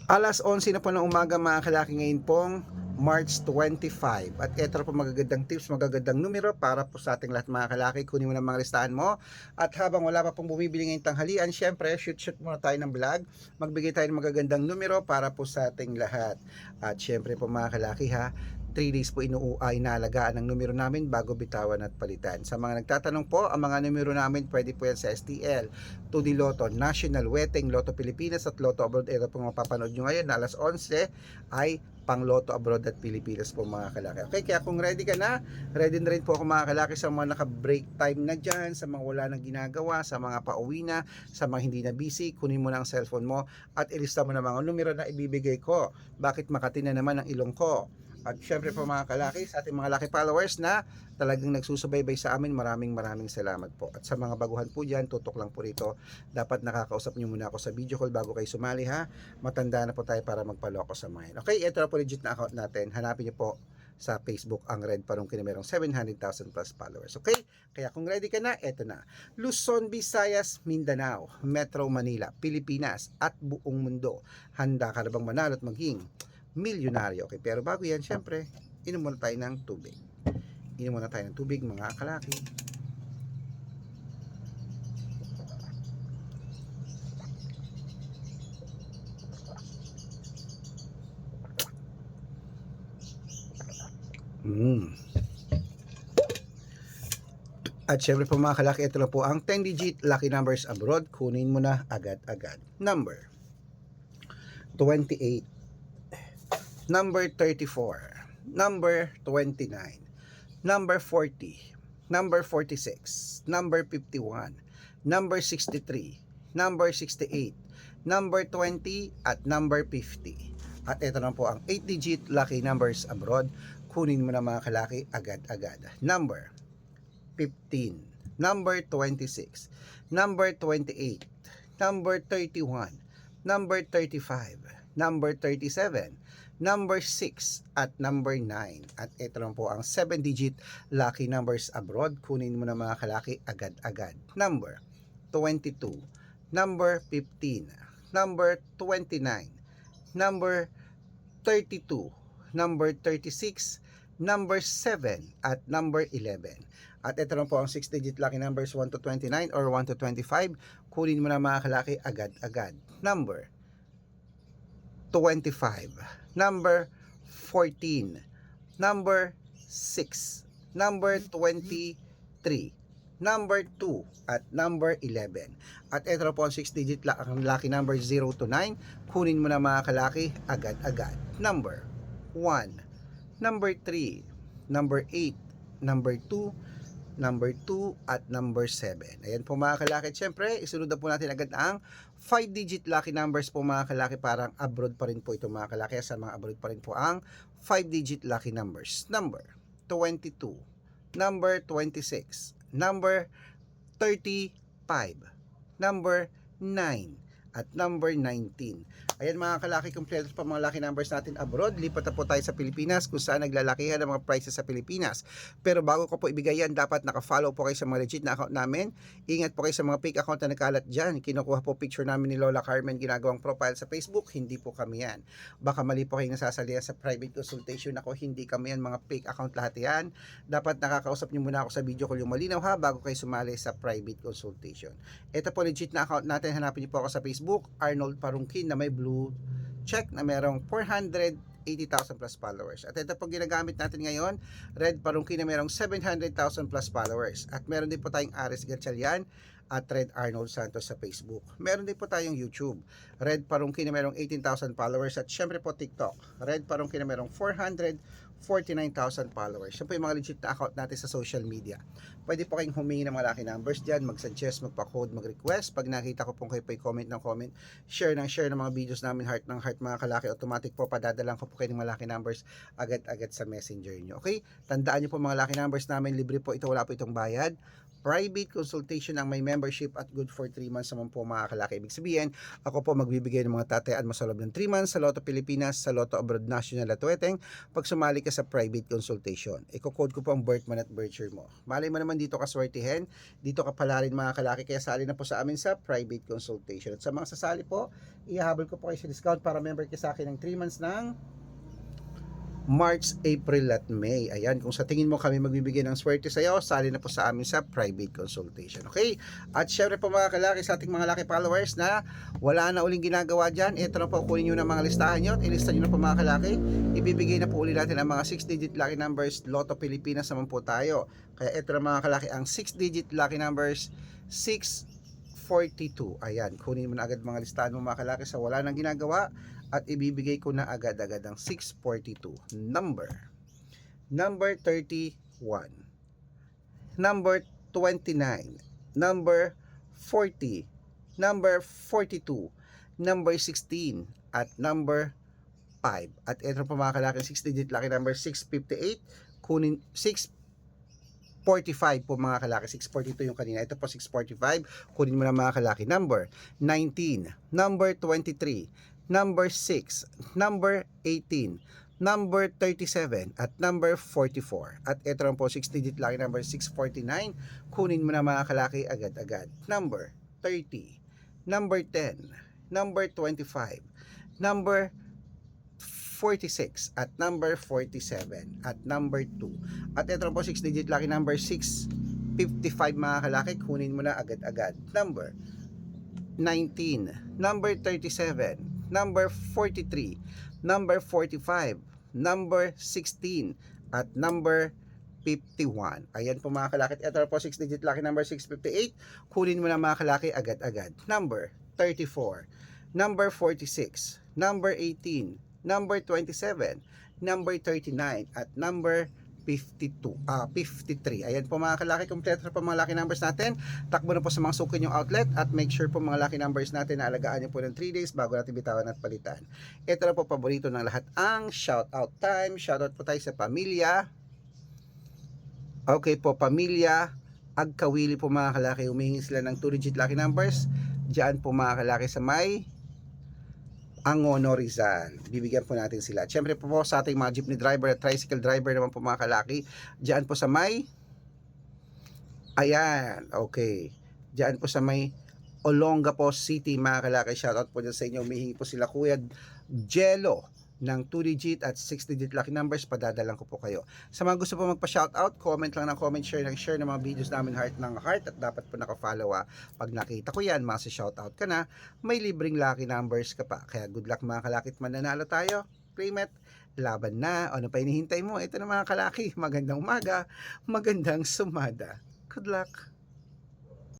Alas 11 na po ng umaga mga kalaki, ngayon pong March 25. At eto po magagandang tips, magagandang numero para po sa ating lahat mga kalaki. Kunin mo na mga listahan mo. At habang wala pa pong bumibili ngayong tanghalian, syempre shoot muna tayo ng vlog. Magbigay tayo ng magagandang numero para po sa ating lahat. At syempre po mga kalaki ha, 3 days po inaalagaan ng numero namin bago bitawan at palitan. Sa mga nagtatanong po, ang mga numero namin pwede po yan sa STL, 2D Lotto, National, Weteng, Lotto Pilipinas at Lotto Abroad. Ito po mapapanood nyo ngayon na alas 11 ay pang Lotto Abroad at Pilipinas po mga kalaki. Okay, kaya kung ready ka na rin po ako mga kalaki, sa mga naka-break time na dyan, sa mga wala nang ginagawa, sa mga pauwi na, sa mga hindi na busy, kunin mo na ang cellphone mo at ilista mo na mga numero na ibibigay ko. Bakit Makati na naman ang ilong ko? At syempre po mga kalaki, sa ating mga laki followers na talagang nagsusubaybay sa amin, maraming salamat po. At sa mga baguhan po dyan, tutok lang po rito. Dapat nakakausap nyo muna ako sa video call bago kayo sumali ha. Matanda na po tayo para magpaloko sa mga yun. Okay, ito na po legit na account natin. Hanapin nyo po sa Facebook ang Red Parungkin na merong 700,000 plus followers. Okay? Kaya kung ready ka na, eto na. Luzon, Visayas, Mindanao, Metro Manila, Pilipinas at buong mundo. Handa ka na bang manalo at maging milyonaryo? Okay, pero bago yan, syempre, inom muna tayo ng tubig. Inom muna tayo ng tubig, mga kalaki. At syempre po mga kalaki, ito lang po ang 10-digit lucky numbers abroad. Kunin mo na agad-agad. Number 28, number 34, number 29, number 40, number 46, number 51, number 63, number 68, number 20, at number 50. At ito na po ang 8-digit lucky numbers abroad. Kunin mo na mga kalaki agad-agad. Number 15, number 26, number 28, number 31, number 35, number 37, number 6, at number 9. At ito lang po ang 7-digit lucky numbers abroad. Kunin mo na mga kalaki agad-agad. Number 22, number 15, number 29, number 32, number 36, number 7, at number 11. At ito lang po ang 6-digit lucky numbers 1 to 29 or 1 to 25. Kunin mo na mga kalaki agad-agad. Number 25, number 14, number 6, number 23, number 2, at number 11. At ito na po ang 6-digit lucky number 0 to 9. Kunin mo na mga kalaki agad-agad. Number 1, number 3, number 8, number 2, number 2, at number 7. Ayan po mga kalaki. Siyempre, isunod na po natin agad ang 5-digit lucky numbers po mga kalaki. Parang abroad pa rin po ito mga kalaki. Sa mga abroad pa rin po ang 5-digit lucky numbers. Number 22, number 26, number 35, number 9, at number 19. Ayan mga kalaki, kompleto pa mga lucky numbers natin abroad. Lipat na po tayo sa Pilipinas kung saan naglalakihan ang mga prices sa Pilipinas. Pero bago ko po ibigay yan, dapat naka-follow po kayo sa mga legit na account namin. Ingat po kayo sa mga fake account na nagkalat dyan. Kinukuha po picture namin ni Lola Carmen, ginagawang profile sa Facebook. Hindi po kami yan. Baka mali po kayong nasasalihan sa private consultation. Ako, hindi kami yan, mga fake account lahat yan. Dapat nakakausap nyo muna ako sa video call yung malinaw ha, bago kayo sumali sa private consultation. Ito po legit na account natin. Hanapin niyo po ako sa Facebook, Arnold Parungkin, na may blue check na merong 480,000 plus followers. At ito po ginagamit natin ngayon, Red Parungkin na merong 700,000 plus followers. At meron din po tayong Aris Gatchalian at Red Arnold Santos sa Facebook. Meron din po tayong YouTube, Red Parungkin na merong 18,000 followers. At syempre po TikTok, Red Parungkin na merong 449,000 followers. Yan po yung mga legit na account natin sa social media. Pwede po kayong humingi ng mga lucky numbers dyan, mag-suggest, magpa-code, mag-request. Pag nakita ko pong kayo po comment ng comment, share ng mga videos namin, heart ng heart mga kalaki, automatic po padadalang ko po kayo ng mga lucky numbers agad-agad sa messenger nyo. Okay? Tandaan nyo po mga lucky numbers namin, libre po ito, wala po itong bayad. Private consultation ang may member membership at good for 3 months naman po mga kalaki. Ibig sabihin, ako po magbibigay ng mga tatayaan mo sa loob ng 3 months sa Lotto Pilipinas, sa Lotto Abroad National at Weteng pag sumali ka sa private consultation. Iko-code ko po ang birth month at birth year mo. Malay mo naman dito ka swertihin, dito ka pala rin mga kalaki, kaya sali na po sa amin sa private consultation. At sa mga sasali po, ihahabol ko po kayo sa discount para member kayo sa akin ng 3 months ng March, April at May. Ayan, kung sa tingin mo kami magbibigay ng swerte sa iyo, sali na po sa amin sa private consultation. Okay? At syempre po mga kalaki, sa ating mga laki followers na wala na uling ginagawa dyan, ito na po, kunin nyo na mga listahan nyo at ilista nyo na po mga kalaki. Ibibigay na po uli natin ang mga 6-digit lucky numbers. Lotto Pilipinas naman po tayo. Kaya ito na mga kalaki, ang 6-digit lucky numbers 642. Ayan, kunin mo na agad mga listahan mo mga kalaki sa wala nang ginagawa. At ibibigay ko na agad-agad ang 642. Number 31, number 29, number 40, number 42, number 16, at number 5. At ito po mga kalaki, 6-digit lucky number 658, kunin 645 po mga kalaki, 642 yung kanina, ito po 645, kunin mo na mga kalaki. Number 19, number 23, number 6, number 18, number 37, at number 44. At ito lang po, 6-digit lucky number 649. Kunin mo na mga kalaki agad-agad. Number 30, number 10, number 25, number 46, at number 47, at number 2. At ito lang po, 6-digit lucky number 655 mga kalaki. Kunin mo na agad-agad. Number 19, number 37, number 43, number 45, number 16, at number 51. Ayan po mga kalaki. Ito po 6-digit lucky number 658. Kunin mo na mga kalaki agad-agad. Number 34, number 46, number 18, number 27, number 39, at number 53. Ayan po mga kalaki, kompleto na po mga lucky numbers natin. Takbo na po sa mga suki yung outlet at make sure po mga lucky numbers natin na alagaan nyo po ng 3 days bago natin bitawan at palitan. Ito na po paborito ng lahat, ang shoutout time. Shoutout po tayo sa pamilya. Okay po, pamilya Agkawili po mga kalaki, humihingi sila ng 2-digit lucky numbers. Diyan po mga kalaki sa may Angono, Rizal. Bibigyan po natin sila. Siyempre po sa ating mga jeepney driver at tricycle driver naman po mga kalaki, diyan po sa may, ayan, okay, diyan po sa may Olongapo City mga kalaki. Shoutout po dyan sa inyo. Humihingi po sila Kuya Jello ng 2-digit at 6-digit lucky numbers. Padadalang ko po kayo. Sa mga gusto po magpa-shoutout, comment lang ng comment, share ng mga videos namin, heart ng heart, at dapat po naka-follow. Pag nakita ko yan, masa-shoutout ka na, may libreng lucky numbers ka pa. Kaya good luck mga kalakit, mananalo tayo. Claim it, laban na. Ano pa hinihintay mo? Ito na mga kalaki, magandang umaga, magandang sumada. Good luck.